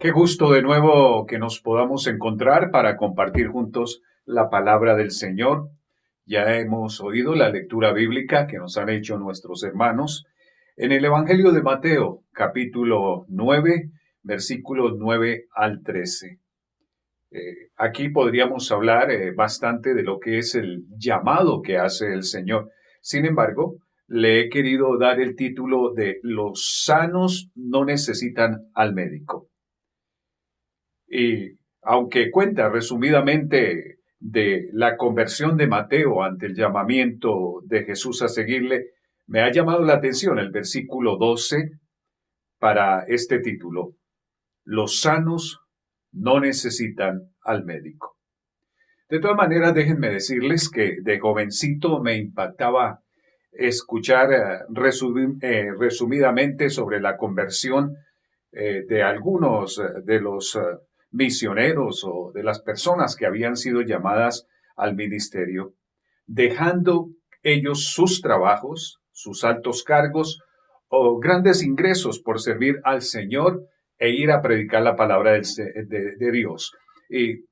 Qué gusto de nuevo que nos podamos encontrar para compartir juntos la palabra del Señor. Ya hemos oído la lectura bíblica que nos han hecho nuestros hermanos en el Evangelio de Mateo, capítulo 9, versículos 9 al 13. Aquí podríamos hablar bastante de lo que es el llamado que hace el Señor. Sin embargo, le he querido dar el título de Los sanos no necesitan al médico. Y aunque cuenta resumidamente de la conversión de Mateo ante el llamamiento de Jesús a seguirle, me ha llamado la atención el versículo 12 para este título. Los sanos no necesitan al médico. De todas maneras, déjenme decirles que de jovencito me impactaba escuchar resumidamente sobre la conversión de algunos de los misioneros o de las personas que habían sido llamadas al ministerio, dejando ellos sus trabajos, sus altos cargos o grandes ingresos por servir al Señor e ir a predicar la palabra de Dios. Y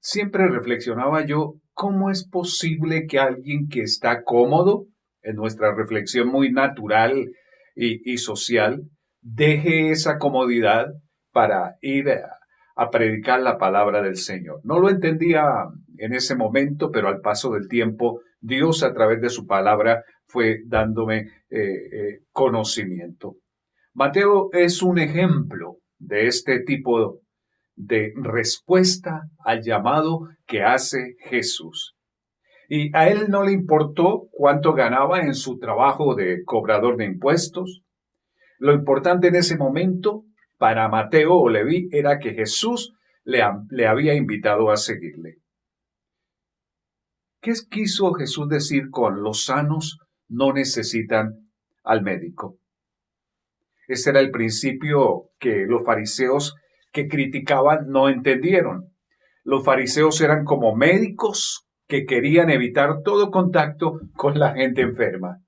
siempre reflexionaba yo, ¿cómo es posible que alguien que está cómodo, en nuestra reflexión muy natural y social, deje esa comodidad para ir a predicar la palabra del Señor? No lo entendía en ese momento, pero al paso del tiempo, Dios a través de su palabra fue dándome conocimiento. Mateo es un ejemplo de este tipo de respuesta al llamado que hace Jesús. Y a él no le importó cuánto ganaba en su trabajo de cobrador de impuestos. Lo importante en ese momento para Mateo o Leví era que Jesús le había invitado a seguirle. ¿Qué quiso Jesús decir con los sanos no necesitan al médico? Ese era el principio que los fariseos que criticaban no entendieron. Los fariseos eran como médicos que querían evitar todo contacto con la gente enferma.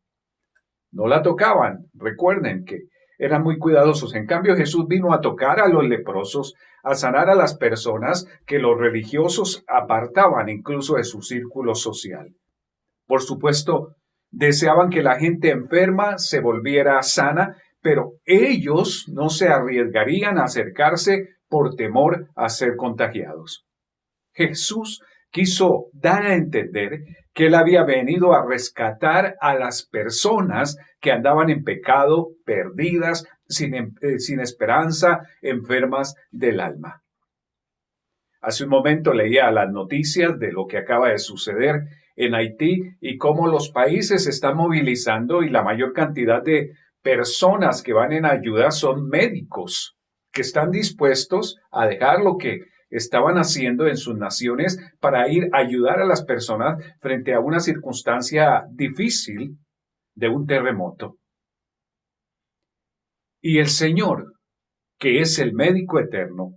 No la tocaban, recuerden que eran muy cuidadosos. En cambio, Jesús vino a tocar a los leprosos, a sanar a las personas que los religiosos apartaban incluso de su círculo social. Por supuesto, deseaban que la gente enferma se volviera sana, pero ellos no se arriesgarían a acercarse por temor a ser contagiados. Jesús quiso dar a entender que él había venido a rescatar a las personas que andaban en pecado, perdidas, sin esperanza, enfermas del alma. Hace un momento leía las noticias de lo que acaba de suceder en Haití y cómo los países se están movilizando y la mayor cantidad de personas que van en ayuda son médicos que están dispuestos a dejar lo que estaban haciendo en sus naciones para ir a ayudar a las personas frente a una circunstancia difícil de un terremoto. Y el Señor, que es el médico eterno,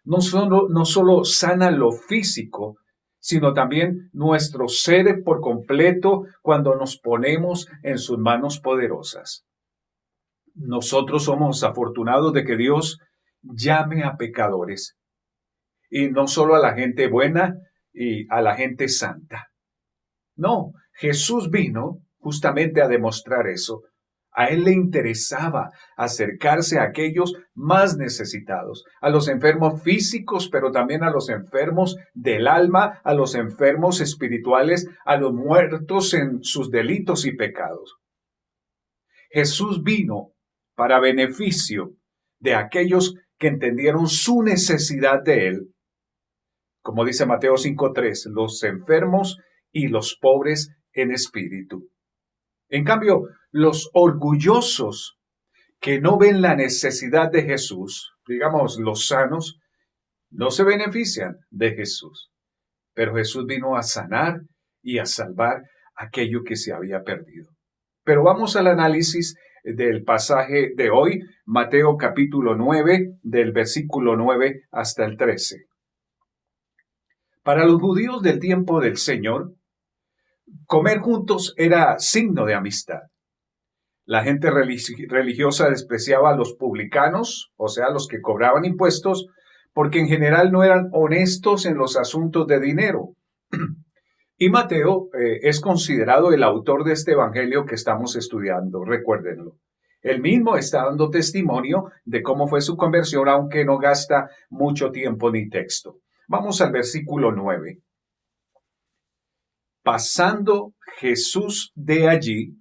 no solo sana lo físico, sino también nuestro ser por completo cuando nos ponemos en sus manos poderosas. Nosotros somos afortunados de que Dios llame a pecadores, y no solo a la gente buena y a la gente santa. No, Jesús vino justamente a demostrar eso. A él le interesaba acercarse a aquellos más necesitados, a los enfermos físicos, pero también a los enfermos del alma, a los enfermos espirituales, a los muertos en sus delitos y pecados. Jesús vino para beneficio de aquellos que entendieron su necesidad de él. Como dice Mateo 5:3, los enfermos y los pobres en espíritu. En cambio, los orgullosos que no ven la necesidad de Jesús, digamos los sanos, no se benefician de Jesús. Pero Jesús vino a sanar y a salvar aquello que se había perdido. Pero vamos al análisis del pasaje de hoy, Mateo capítulo 9, del versículo 9 hasta el 13. Para los judíos del tiempo del Señor, comer juntos era signo de amistad. La gente religiosa despreciaba a los publicanos, o sea, los que cobraban impuestos, porque en general no eran honestos en los asuntos de dinero. Y Mateo es considerado el autor de este evangelio que estamos estudiando, recuérdenlo. Él mismo está dando testimonio de cómo fue su conversión, aunque no gasta mucho tiempo ni texto. Vamos al versículo 9. Pasando Jesús de allí,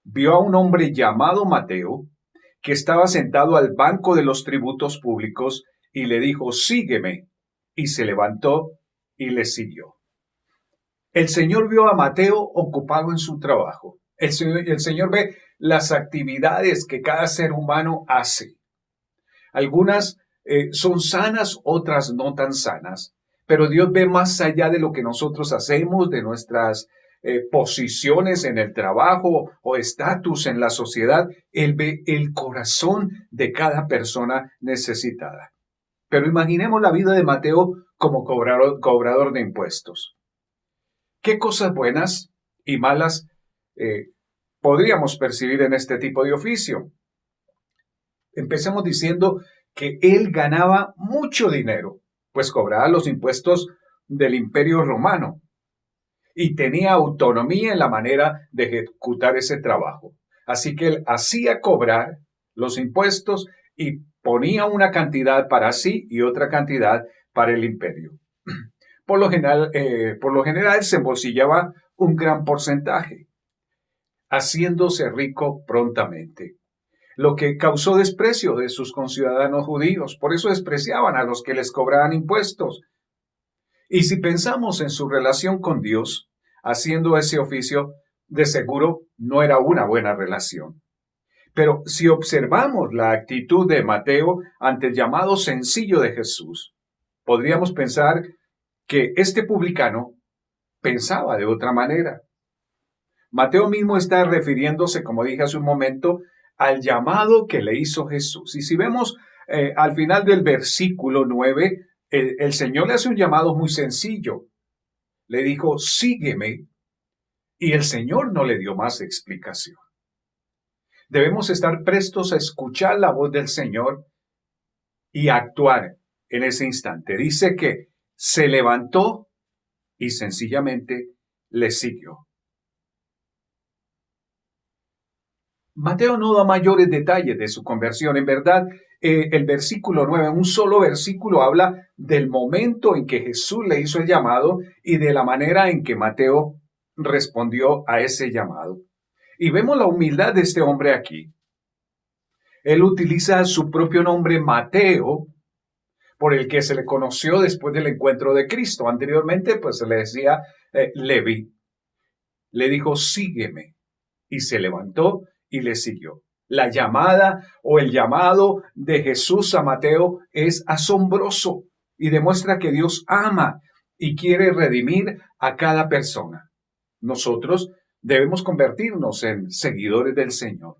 vio a un hombre llamado Mateo, que estaba sentado al banco de los tributos públicos, y le dijo, sígueme. Y se levantó y le siguió. El Señor vio a Mateo ocupado en su trabajo. El Señor ve las actividades que cada ser humano hace. Algunas son sanas, otras no tan sanas. Pero Dios ve más allá de lo que nosotros hacemos, de nuestras posiciones en el trabajo o estatus en la sociedad. Él ve el corazón de cada persona necesitada. Pero imaginemos la vida de Mateo como cobrador de impuestos. ¿Qué cosas buenas y malas podríamos percibir en este tipo de oficio? Empecemos diciendo que él ganaba mucho dinero, pues cobraba los impuestos del Imperio Romano y tenía autonomía en la manera de ejecutar ese trabajo. Así que él hacía cobrar los impuestos y ponía una cantidad para sí y otra cantidad para el imperio. Por lo general se embolsillaba un gran porcentaje, haciéndose rico prontamente, lo que causó desprecio de sus conciudadanos judíos. Por eso despreciaban a los que les cobraban impuestos. Y si pensamos en su relación con Dios, haciendo ese oficio, de seguro no era una buena relación. Pero si observamos la actitud de Mateo ante el llamado sencillo de Jesús, podríamos pensar que este publicano pensaba de otra manera. Mateo mismo está refiriéndose, como dije hace un momento, al llamado que le hizo Jesús. Y si vemos al final del versículo 9, el Señor le hace un llamado muy sencillo. Le dijo, sígueme, y el Señor no le dio más explicación. Debemos estar prestos a escuchar la voz del Señor y a actuar en ese instante. Dice que se levantó y sencillamente le siguió. Mateo no da mayores detalles de su conversión. En verdad, el versículo 9, un solo versículo, habla del momento en que Jesús le hizo el llamado y de la manera en que Mateo respondió a ese llamado. Y vemos la humildad de este hombre aquí. Él utiliza su propio nombre Mateo, por el que se le conoció después del encuentro de Cristo. Anteriormente, pues se le decía Levi. Le dijo, sígueme. Y se levantó y le siguió. La llamada o el llamado de Jesús a Mateo es asombroso y demuestra que Dios ama y quiere redimir a cada persona. Nosotros debemos convertirnos en seguidores del Señor.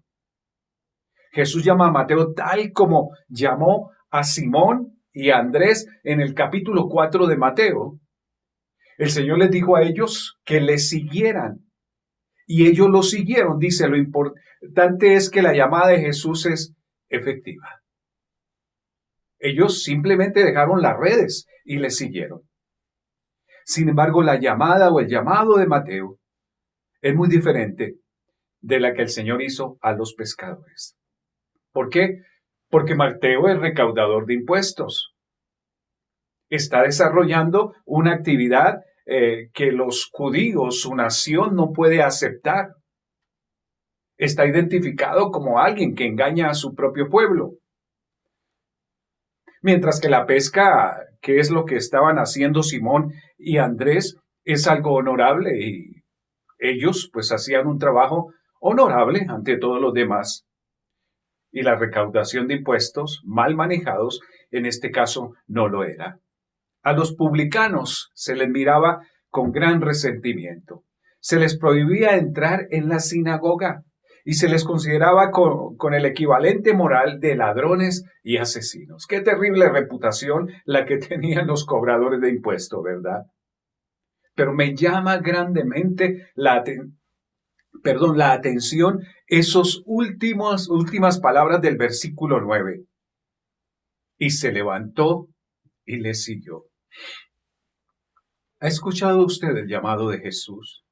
Jesús llama a Mateo tal como llamó a Simón y a Andrés en el capítulo 4 de Mateo. El Señor les dijo a ellos que le siguieran. Y ellos lo siguieron. Dice, lo importante es que la llamada de Jesús es efectiva. Ellos simplemente dejaron las redes y le siguieron. Sin embargo, la llamada o el llamado de Mateo es muy diferente de la que el Señor hizo a los pescadores. ¿Por qué? Porque Mateo es recaudador de impuestos. Está desarrollando una actividad que los judíos, su nación, no puede aceptar. Está identificado como alguien que engaña a su propio pueblo. Mientras que la pesca, que es lo que estaban haciendo Simón y Andrés, es algo honorable y ellos pues hacían un trabajo honorable ante todos los demás. Y la recaudación de impuestos, mal manejados, en este caso no lo era. A los publicanos se les miraba con gran resentimiento. Se les prohibía entrar en la sinagoga y se les consideraba con el equivalente moral de ladrones y asesinos. Qué terrible reputación la que tenían los cobradores de impuestos, ¿verdad? Pero me llama grandemente la la atención esos últimas palabras del versículo 9. Y se levantó y le siguió. ¿Ha escuchado usted el llamado de Jesús?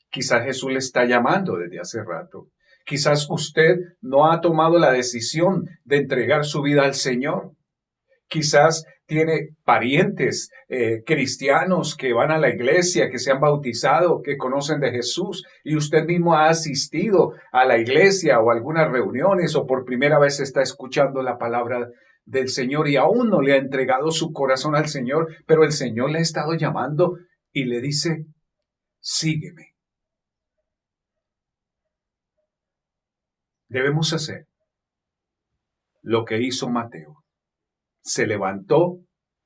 Quizás Jesús le está llamando desde hace rato. Quizás usted no ha tomado la decisión de entregar su vida al Señor. Quizás tiene parientes cristianos que van a la iglesia, que se han bautizado, que conocen de Jesús, y usted mismo ha asistido a la iglesia o a algunas reuniones, o por primera vez está escuchando la palabra del Señor y aún no le ha entregado su corazón al Señor, pero el Señor le ha estado llamando y le dice, sígueme. Debemos hacer lo que hizo Mateo. Se levantó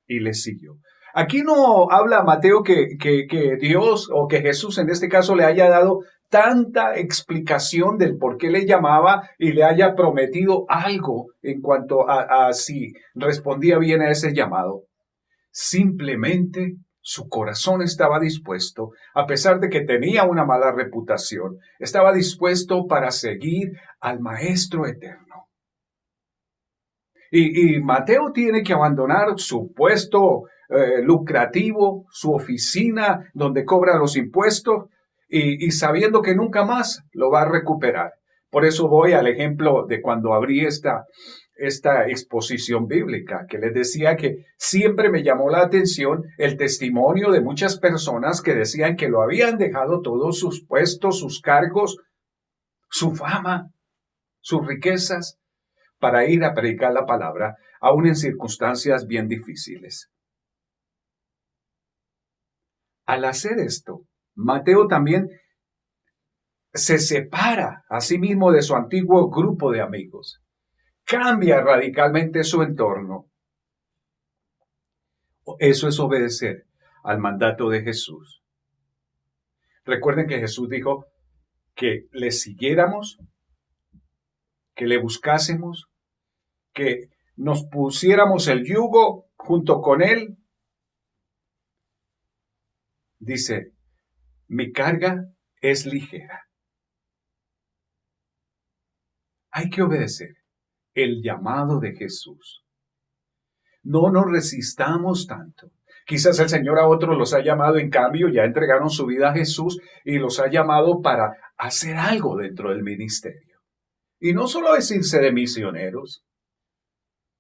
y le siguió. Aquí no habla Mateo que Dios o que Jesús en este caso le haya dado tanta explicación del por qué le llamaba y le haya prometido algo en cuanto a si respondía bien a ese llamado. Simplemente su corazón estaba dispuesto, a pesar de que tenía una mala reputación, estaba dispuesto para seguir al Maestro eterno. Y Mateo tiene que abandonar su puesto lucrativo, su oficina donde cobra los impuestos y sabiendo que nunca más lo va a recuperar. Por eso voy al ejemplo de cuando abrí esta exposición bíblica, que les decía que siempre me llamó la atención el testimonio de muchas personas que decían que lo habían dejado todos sus puestos, sus cargos, su fama, sus riquezas, para ir a predicar la palabra, aún en circunstancias bien difíciles. Al hacer esto, Mateo también se separa a sí mismo de su antiguo grupo de amigos. Cambia radicalmente su entorno. Eso es obedecer al mandato de Jesús. Recuerden que Jesús dijo que le siguiéramos, que le buscásemos, que nos pusiéramos el yugo junto con él. Dice, mi carga es ligera. Hay que obedecer el llamado de Jesús. No nos resistamos tanto. Quizás el Señor a otros los ha llamado, en cambio, ya entregaron su vida a Jesús y los ha llamado para hacer algo dentro del ministerio. Y no solo es irse de misioneros.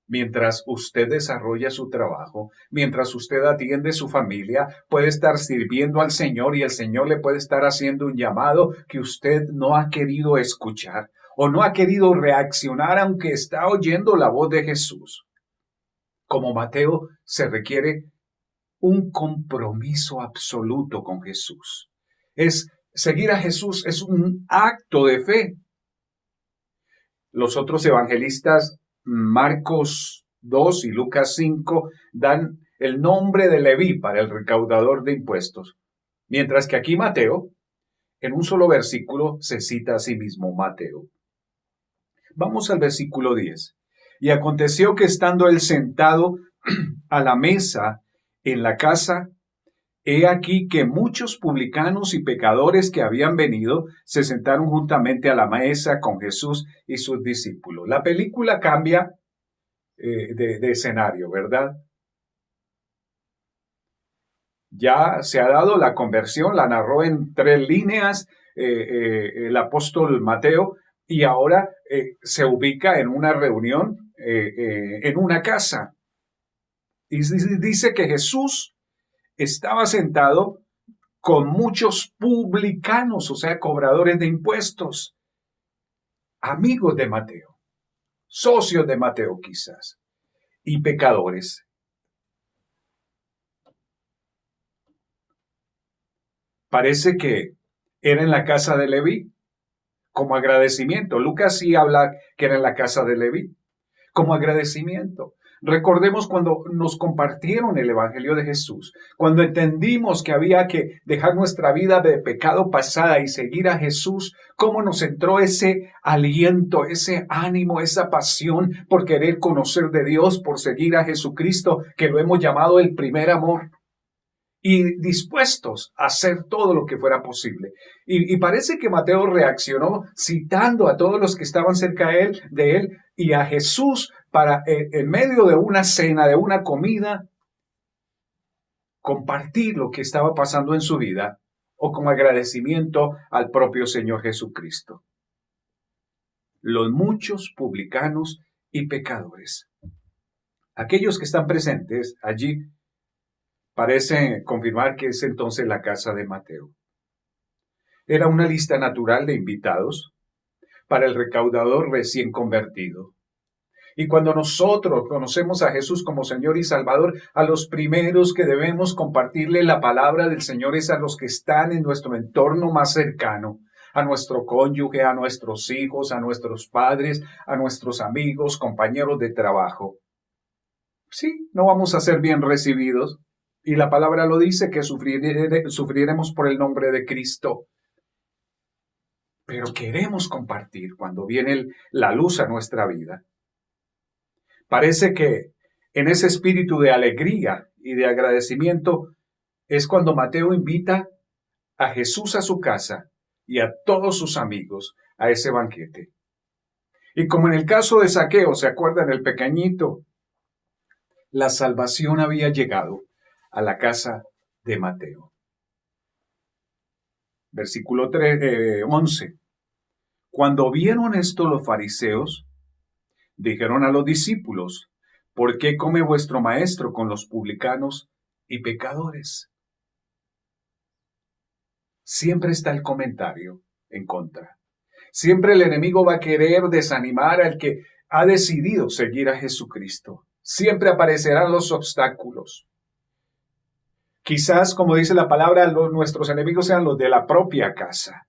Mientras usted desarrolla su trabajo, mientras usted atiende su familia, puede estar sirviendo al Señor y el Señor le puede estar haciendo un llamado que usted no ha querido escuchar o no ha querido reaccionar aunque está oyendo la voz de Jesús. Como Mateo, se requiere un compromiso absoluto con Jesús. Seguir a Jesús es un acto de fe. Los otros evangelistas, Marcos 2 y Lucas 5, dan el nombre de Leví para el recaudador de impuestos, mientras que aquí Mateo, en un solo versículo, se cita a sí mismo Mateo. Vamos al versículo 10. Y aconteció que estando él sentado a la mesa en la casa, he aquí que muchos publicanos y pecadores que habían venido se sentaron juntamente a la mesa con Jesús y sus discípulos. La película cambia de escenario, ¿verdad? Ya se ha dado la conversión, la narró en 3 líneas el apóstol Mateo y ahora se ubica en una reunión en una casa. Y dice que Jesús estaba sentado con muchos publicanos, o sea, cobradores de impuestos, amigos de Mateo, socios de Mateo quizás, y pecadores. Parece que era en la casa de Leví, como agradecimiento. Lucas sí habla que era en la casa de Leví, como agradecimiento. Recordemos cuando nos compartieron el Evangelio de Jesús, cuando entendimos que había que dejar nuestra vida de pecado pasada y seguir a Jesús, cómo nos entró ese aliento, ese ánimo, esa pasión por querer conocer de Dios, por seguir a Jesucristo, que lo hemos llamado el primer amor. y dispuestos a hacer todo lo que fuera posible. Y parece que Mateo reaccionó citando a todos los que estaban cerca de él y a Jesús para, en medio de una cena, de una comida, compartir lo que estaba pasando en su vida o como agradecimiento al propio Señor Jesucristo. Los muchos publicanos y pecadores. Aquellos que están presentes allí parecen confirmar que es entonces la casa de Mateo. Era una lista natural de invitados para el recaudador recién convertido. Y cuando nosotros conocemos a Jesús como Señor y Salvador, a los primeros que debemos compartirle la palabra del Señor es a los que están en nuestro entorno más cercano, a nuestro cónyuge, a nuestros hijos, a nuestros padres, a nuestros amigos, compañeros de trabajo. Sí, no vamos a ser bien recibidos. Y la palabra lo dice, que sufriremos por el nombre de Cristo. Pero queremos compartir cuando viene la luz a nuestra vida. Parece que en ese espíritu de alegría y de agradecimiento es cuando Mateo invita a Jesús a su casa y a todos sus amigos a ese banquete. Y como en el caso de Zaqueo, ¿se acuerdan? El pequeñito, la salvación había llegado a la casa de Mateo. Versículo 11. Cuando vieron esto los fariseos, dijeron a los discípulos, ¿por qué come vuestro maestro con los publicanos y pecadores? Siempre está el comentario en contra. Siempre el enemigo va a querer desanimar al que ha decidido seguir a Jesucristo. Siempre aparecerán los obstáculos. Quizás, como dice la palabra, nuestros enemigos sean los de la propia casa.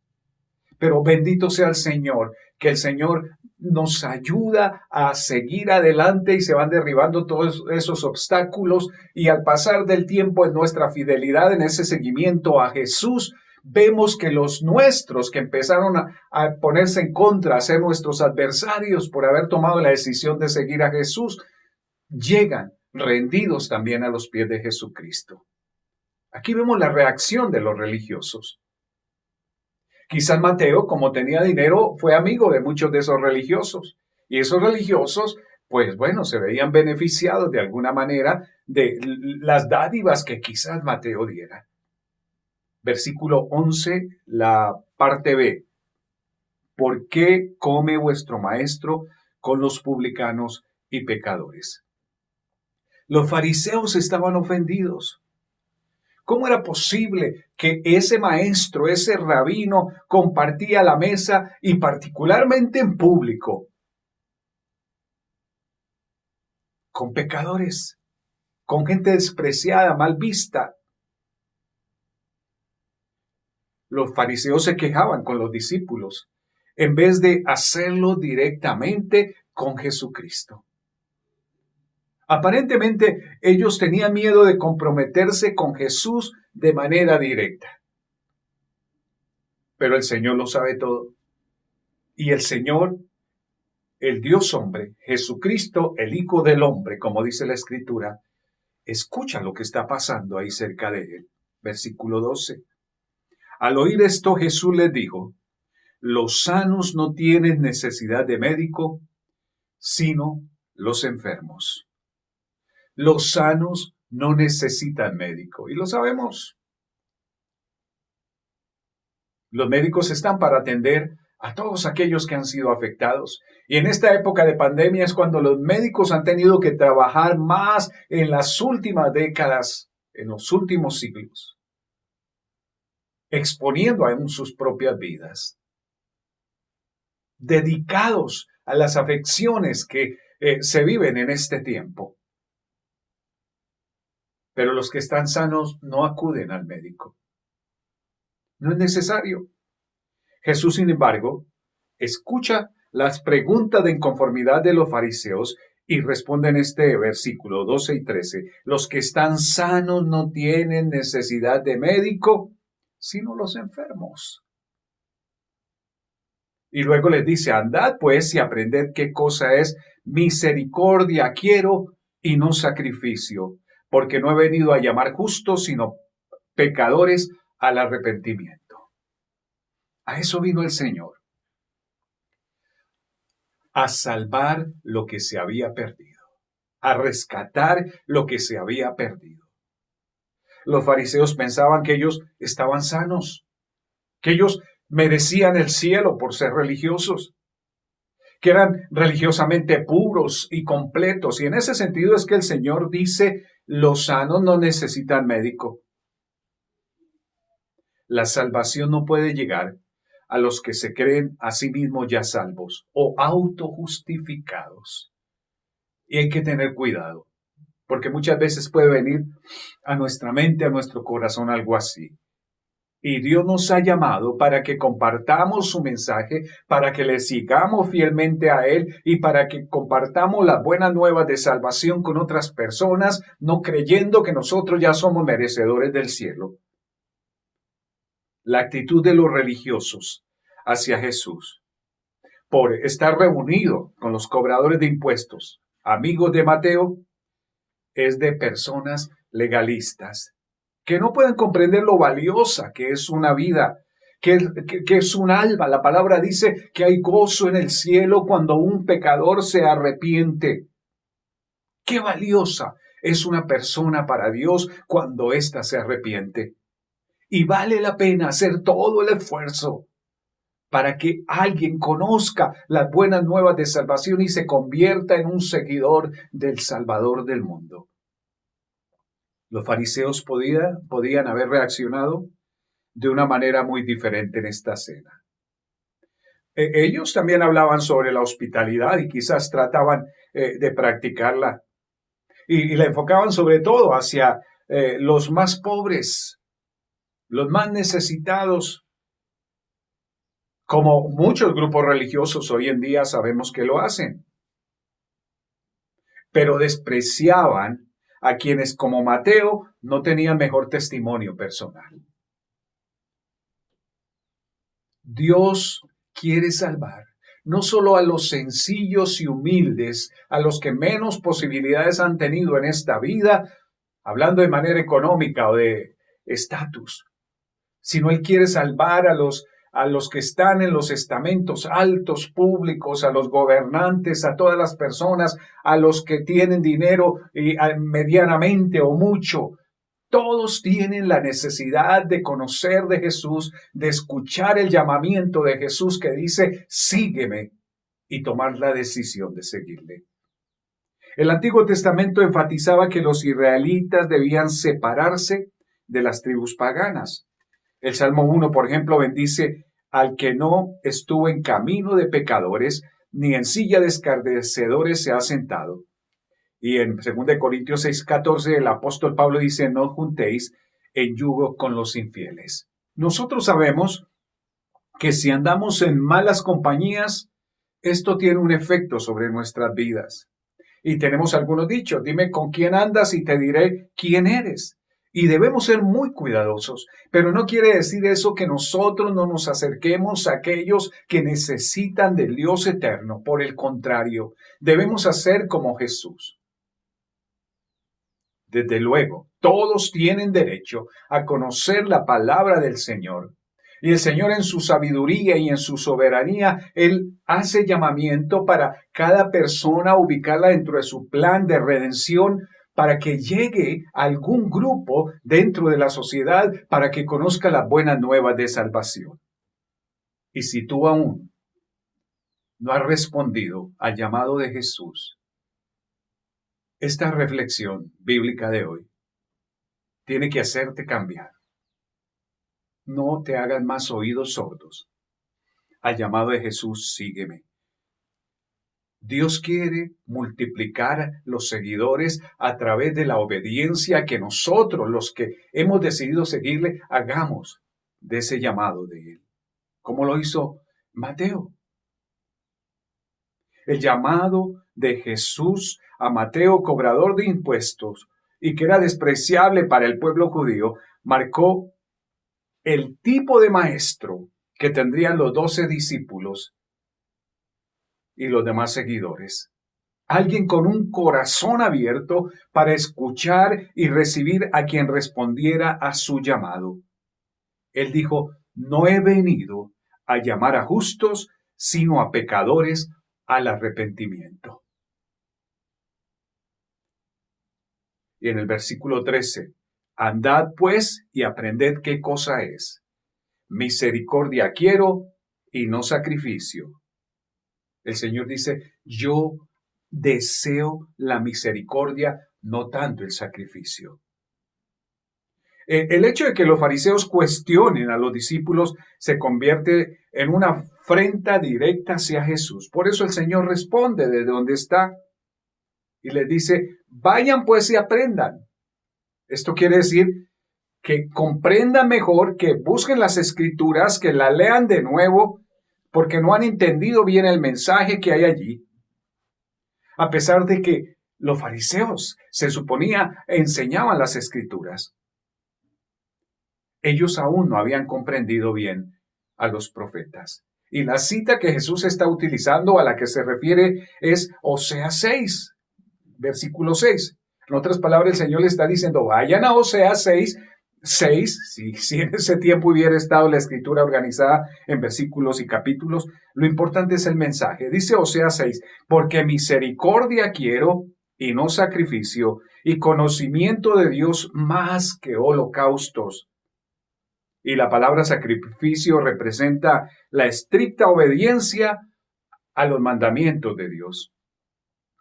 Pero bendito sea el Señor, que el Señor nos ayuda a seguir adelante y se van derribando todos esos obstáculos. Y al pasar del tiempo en nuestra fidelidad, en ese seguimiento a Jesús, vemos que los nuestros que empezaron a ponerse en contra, a ser nuestros adversarios por haber tomado la decisión de seguir a Jesús, llegan rendidos también a los pies de Jesucristo. Aquí vemos la reacción de los religiosos. Quizás Mateo, como tenía dinero, fue amigo de muchos de esos religiosos. Y esos religiosos, pues bueno, se veían beneficiados de alguna manera de las dádivas que quizás Mateo diera. Versículo 11, la parte B. ¿Por qué come vuestro maestro con los publicanos y pecadores? Los fariseos estaban ofendidos. ¿Cómo era posible que ese maestro, ese rabino, compartía la mesa y particularmente en público con pecadores, con gente despreciada, mal vista? Los fariseos se quejaban con los discípulos en vez de hacerlo directamente con Jesucristo. Aparentemente, ellos tenían miedo de comprometerse con Jesús de manera directa. Pero el Señor lo sabe todo. Y el Señor, el Dios hombre, Jesucristo, el Hijo del hombre, como dice la Escritura, escucha lo que está pasando ahí cerca de él. Versículo 12. Al oír esto, Jesús les dijo, los sanos no tienen necesidad de médico, sino los enfermos. Los sanos no necesitan médico, y lo sabemos. Los médicos están para atender a todos aquellos que han sido afectados. Y en esta época de pandemia es cuando los médicos han tenido que trabajar más en las últimas décadas, en los últimos siglos, exponiendo aún sus propias vidas, dedicados a las afecciones que se viven en este tiempo. Pero los que están sanos no acuden al médico. No es necesario. Jesús, sin embargo, escucha las preguntas de inconformidad de los fariseos y responde en este versículo 12 y 13. Los que están sanos no tienen necesidad de médico, sino los enfermos. Y luego les dice, andad pues y aprended qué cosa es misericordia quiero y no sacrificio, porque no he venido a llamar justos, sino pecadores al arrepentimiento. A eso vino el Señor, a salvar lo que se había perdido, a rescatar lo que se había perdido. Los fariseos pensaban que ellos estaban sanos, que ellos merecían el cielo por ser religiosos, que eran religiosamente puros y completos. Y en ese sentido es que el Señor dice, los sanos no necesitan médico. La salvación no puede llegar a los que se creen a sí mismos ya salvos o autojustificados. Y hay que tener cuidado, porque muchas veces puede venir a nuestra mente, a nuestro corazón algo así. Y Dios nos ha llamado para que compartamos su mensaje, para que le sigamos fielmente a Él y para que compartamos las buenas nuevas de salvación con otras personas, no creyendo que nosotros ya somos merecedores del cielo. La actitud de los religiosos hacia Jesús, por estar reunido con los cobradores de impuestos, amigos de Mateo, es de personas legalistas, que no pueden comprender lo valiosa que es una vida, que es un alma. La palabra dice que hay gozo en el cielo cuando un pecador se arrepiente. Qué valiosa es una persona para Dios cuando ésta se arrepiente. Y vale la pena hacer todo el esfuerzo para que alguien conozca las buenas nuevas de salvación y se convierta en un seguidor del Salvador del mundo. Los fariseos podían haber reaccionado de una manera muy diferente en esta cena. Ellos también hablaban sobre la hospitalidad y quizás trataban de practicarla. Y la enfocaban sobre todo hacia los más pobres, los más necesitados, como muchos grupos religiosos hoy en día sabemos que lo hacen. Pero despreciaban a quienes como Mateo no tenían mejor testimonio personal. Dios quiere salvar no solo a los sencillos y humildes, a los que menos posibilidades han tenido en esta vida, hablando de manera económica o de estatus, sino Él quiere salvar a los que están en los estamentos altos públicos, a los gobernantes, a todas las personas, a los que tienen dinero medianamente o mucho. Todos tienen la necesidad de conocer de Jesús, de escuchar el llamamiento de Jesús que dice, sígueme, y tomar la decisión de seguirle. El Antiguo Testamento enfatizaba que los israelitas debían separarse de las tribus paganas. El Salmo 1, por ejemplo, bendice al que no estuvo en camino de pecadores, ni en silla de escarnecedores se ha sentado. Y en 2 Corintios 6:14 el apóstol Pablo dice, no juntéis en yugo con los infieles. Nosotros sabemos que si andamos en malas compañías, esto tiene un efecto sobre nuestras vidas. Y tenemos algunos dichos, dime con quién andas y te diré quién eres. Y debemos ser muy cuidadosos, pero no quiere decir eso que nosotros no nos acerquemos a aquellos que necesitan del Dios eterno. Por el contrario, debemos hacer como Jesús. Desde luego, todos tienen derecho a conocer la palabra del Señor. Y el Señor en su sabiduría y en su soberanía, Él hace llamamiento para cada persona, ubicarla dentro de su plan de redención, para que llegue a algún grupo dentro de la sociedad, para que conozca las buenas nuevas de salvación. Y si tú aún no has respondido al llamado de Jesús, esta reflexión bíblica de hoy tiene que hacerte cambiar. No te hagas más oídos sordos al llamado de Jesús, sígueme. Dios quiere multiplicar los seguidores a través de la obediencia que nosotros, los que hemos decidido seguirle, hagamos de ese llamado de Él. Como lo hizo Mateo. El llamado de Jesús a Mateo, cobrador de impuestos, y que era despreciable para el pueblo judío, marcó el tipo de maestro que tendrían los 12 discípulos y los demás seguidores. alguien con un corazón abierto para escuchar y recibir a quien respondiera a su llamado. Él dijo, no he venido a llamar a justos, sino a pecadores al arrepentimiento. Y en el versículo 13, andad pues y aprended qué cosa es. Misericordia quiero y no sacrificio. El Señor dice, yo deseo la misericordia, no tanto el sacrificio. El hecho de que los fariseos cuestionen a los discípulos se convierte en una afrenta directa hacia Jesús. Por eso el Señor responde desde donde está y les dice, vayan pues y aprendan. Esto quiere decir que comprendan mejor, que busquen las escrituras, que la lean de nuevo, porque no han entendido bien el mensaje que hay allí. A pesar de que los fariseos, se suponía, enseñaban las escrituras, ellos aún no habían comprendido bien a los profetas. Y la cita que Jesús está utilizando, a la que se refiere, es Oseas 6, versículo 6. En otras palabras, el Señor le está diciendo, vayan a Oseas 6, si en ese tiempo hubiera estado la escritura organizada en versículos y capítulos, lo importante es el mensaje. Dice Oseas 6, porque misericordia quiero y no sacrificio, y conocimiento de Dios más que holocaustos. Y la palabra sacrificio representa la estricta obediencia a los mandamientos de Dios.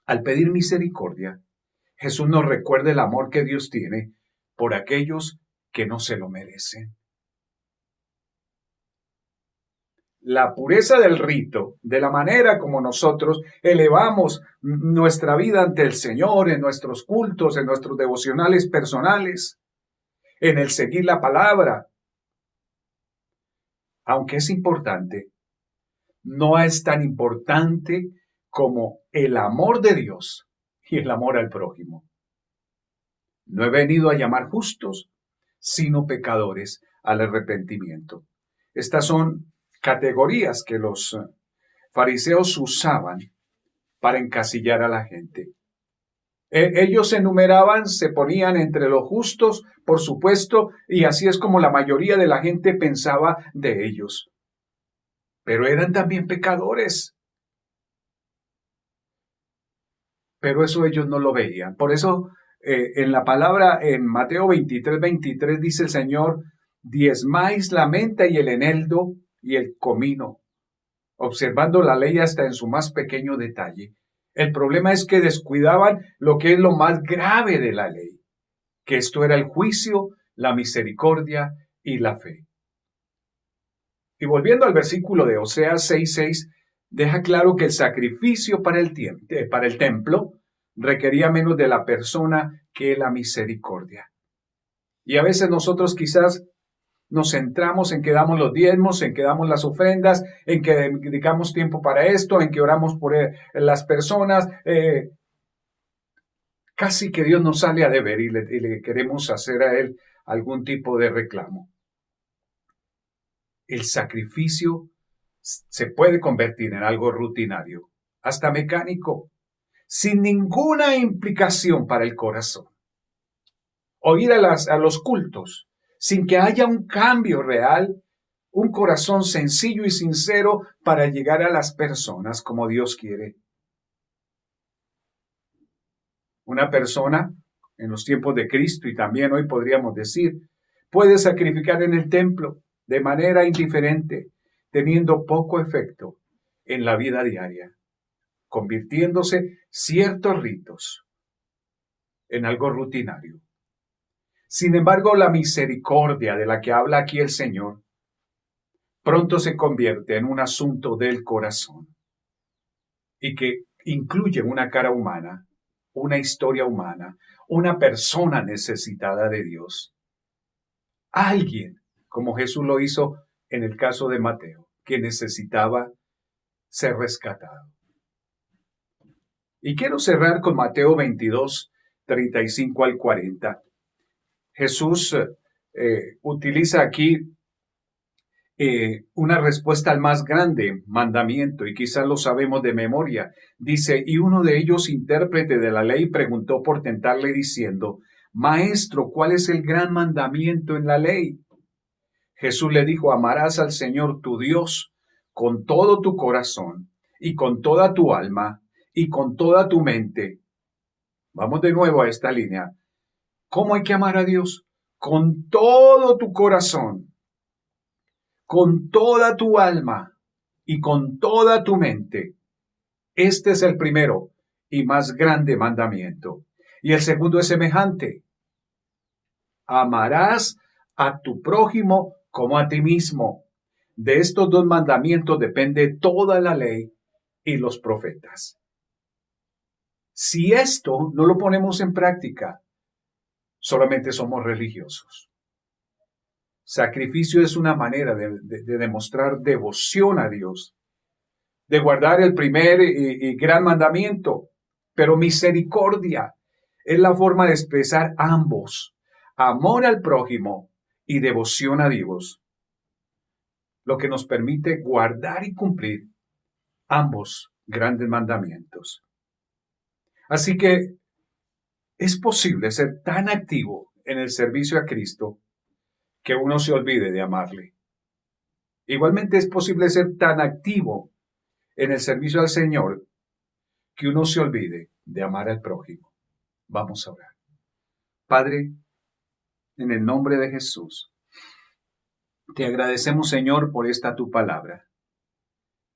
Al pedir misericordia, Jesús nos recuerda el amor que Dios tiene por aquellos que no se lo merecen. La pureza del rito, de la manera como nosotros elevamos nuestra vida ante el Señor, en nuestros cultos, en nuestros devocionales personales, en el seguir la palabra, aunque es importante, no es tan importante como el amor de Dios y el amor al prójimo. No he venido a llamar justos, sino pecadores al arrepentimiento. Estas son categorías que los fariseos usaban para encasillar a la gente. Ellos se enumeraban, se ponían entre los justos, por supuesto, y así es como la mayoría de la gente pensaba de ellos. Pero eran también pecadores. Pero eso ellos no lo veían. Por eso en la palabra, en Mateo 23 dice el Señor, diezmáis la menta y el eneldo y el comino, observando la ley hasta en su más pequeño detalle. El problema es que descuidaban lo que es lo más grave de la ley, que esto era el juicio, la misericordia y la fe. Y volviendo al versículo de Oseas 6:6, deja claro que el sacrificio para el templo requería menos de la persona que la misericordia. Y a veces nosotros quizás nos centramos en que damos los diezmos, en que damos las ofrendas, en que dedicamos tiempo para esto, en que oramos por las personas. Casi que Dios nos sale a deber y le queremos hacer a Él algún tipo de reclamo. El sacrificio se puede convertir en algo rutinario, hasta mecánico, sin ninguna implicación para el corazón. O ir a los cultos, sin que haya un cambio real, un corazón sencillo y sincero para llegar a las personas como Dios quiere. Una persona, en los tiempos de Cristo y también hoy podríamos decir, puede sacrificar en el templo de manera indiferente, teniendo poco efecto en la vida diaria, convirtiéndose ciertos ritos en algo rutinario. Sin embargo, la misericordia de la que habla aquí el Señor pronto se convierte en un asunto del corazón y que incluye una cara humana, una historia humana, una persona necesitada de Dios. Alguien, como Jesús lo hizo en el caso de Mateo, que necesitaba ser rescatado. Y quiero cerrar con Mateo 22, 35 al 40. Jesús utiliza aquí una respuesta al más grande mandamiento, y quizás lo sabemos de memoria. Dice, y uno de ellos, intérprete de la ley, preguntó por tentarle diciendo, Maestro, ¿cuál es el gran mandamiento en la ley? Jesús le dijo, amarás al Señor tu Dios con todo tu corazón y con toda tu alma y con toda tu mente. Vamos de nuevo a esta línea. ¿Cómo hay que amar a Dios? Con todo tu corazón, con toda tu alma y con toda tu mente. Este es el primero y más grande mandamiento. Y el segundo es semejante. Amarás a tu prójimo como a ti mismo. De estos dos mandamientos depende toda la ley y los profetas. Si esto no lo ponemos en práctica, solamente somos religiosos. Sacrificio es una manera de demostrar devoción a Dios, de guardar el primer y gran mandamiento, pero misericordia es la forma de expresar ambos, amor al prójimo y devoción a Dios, lo que nos permite guardar y cumplir ambos grandes mandamientos. Así que es posible ser tan activo en el servicio a Cristo que uno se olvide de amarle. Igualmente es posible ser tan activo en el servicio al Señor que uno se olvide de amar al prójimo. Vamos a orar. Padre, en el nombre de Jesús, te agradecemos, Señor, por esta tu palabra.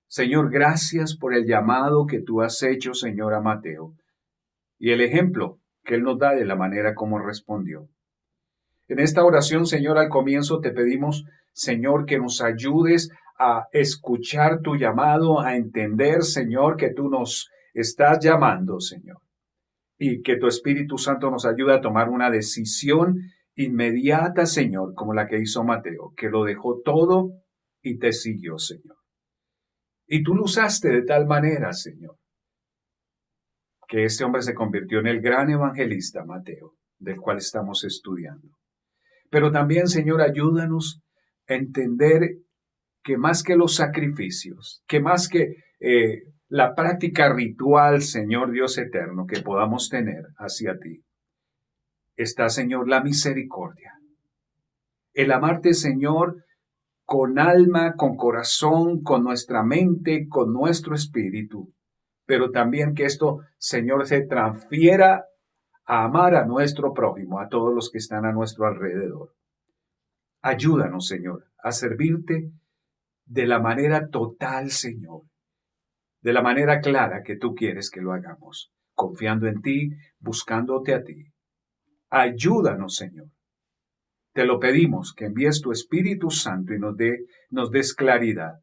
Señor, gracias por el llamado que tú has hecho, Señor, a Mateo, y el ejemplo que él nos da de la manera como respondió. En esta oración, Señor, al comienzo te pedimos, Señor, que nos ayudes a escuchar tu llamado, a entender, Señor, que tú nos estás llamando, Señor, y que tu Espíritu Santo nos ayude a tomar una decisión inmediata, Señor, como la que hizo Mateo, que lo dejó todo y te siguió, Señor. Y tú lo usaste de tal manera, Señor, que este hombre se convirtió en el gran evangelista, Mateo, del cual estamos estudiando. Pero también, Señor, ayúdanos a entender que más que los sacrificios, que más que la práctica ritual, Señor Dios eterno, que podamos tener hacia ti, está, Señor, la misericordia. El amarte, Señor, con alma, con corazón, con nuestra mente, con nuestro espíritu. Pero también que esto, Señor, se transfiera a amar a nuestro prójimo, a todos los que están a nuestro alrededor. Ayúdanos, Señor, a servirte de la manera total, Señor, de la manera clara que tú quieres que lo hagamos, confiando en ti, buscándote a ti. Ayúdanos, Señor. Te lo pedimos, que envíes tu Espíritu Santo y nos des claridad.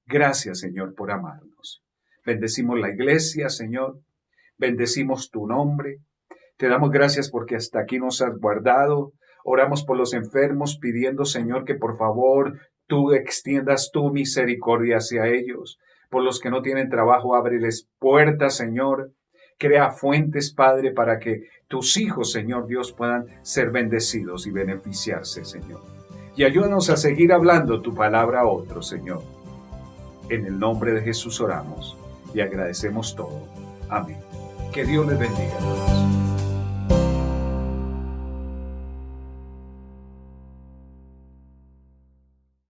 Gracias, Señor, por amarnos. Bendecimos la iglesia, Señor. Bendecimos tu nombre. Te damos gracias porque hasta aquí nos has guardado. Oramos por los enfermos, pidiendo, Señor, que por favor tú extiendas tu misericordia hacia ellos. Por los que no tienen trabajo, ábreles puertas, Señor. Crea fuentes, Padre, para que tus hijos, Señor Dios, puedan ser bendecidos y beneficiarse, Señor. Y ayúdanos a seguir hablando tu palabra a otros, Señor. En el nombre de Jesús oramos y agradecemos todo. Amén. Que Dios les bendiga a todos.